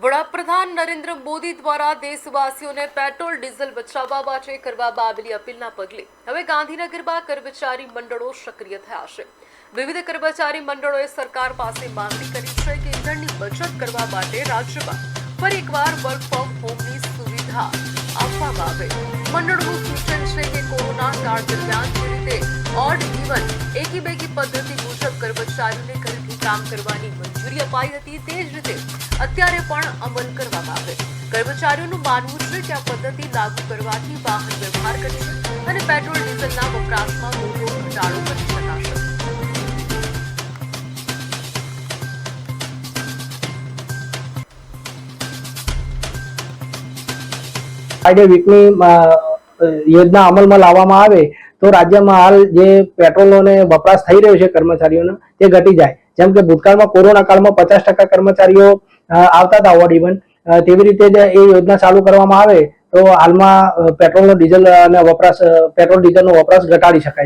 વડાપ્રધાન નરેન્દ્ર મોદી દ્વારા દેશવાસીઓને પેટ્રોલ ડીઝલ બચાવવા માટે કરવામાં આવેલી અપીલના પગલે હવે ગાંધીનગરમાં કર્મચારી મંડળો સક્રિય થયા છે। વિવિધ કર્મચારી મંડળોએ સરકાર પાસે માંગણી કરી છે કે ઇંધણની બચત કરવા માટે રાજ્યમાં ફરી એકવાર વર્ક ફ્રોમ હોમની સુવિધા આપવામાં આવે। મંડળોનું સૂચન છે કે કોરોના કાળ દરમિયાન જે રીતે ઓડ ઇવન એકી બેકી પદ્ધતિ મુજબ કર્મચારીઓને ઘરેથી કામ કરવાની મંજૂરી અપાઈ હતી, તે જ રીતે અત્યારે પણ અમલ કરવામાં આવે। કર્મચારીઓનું માનવું છે કે આ પદ્ધતિ લાગુ કરવાથી વાહન વ્યવહાર કરશે અને પેટ્રોલ ડીઝલના વપરાશમાં મોટો ઘટાડો કરી શકાશે। ફ્રાઈડે વીકની યોજના અમલમાં લાવવામાં આવે તો રાજ્યમાં હાલ જે પેટ્રોલનો વપરાશ થઈ રહ્યો છે કર્મચારીઓનો તે ઘટી જાય। જેમ કે ભૂતકાળમાં કોરોના કાળમાં 50% કર્મચારીઓ આવતા હતા ઓડ ઇવન, તેવી રીતે જ એ યોજના ચાલુ કરવામાં આવે તો હાલમાં પેટ્રોલ ડીઝલનો વપરાશ ઘટાડી શકાય।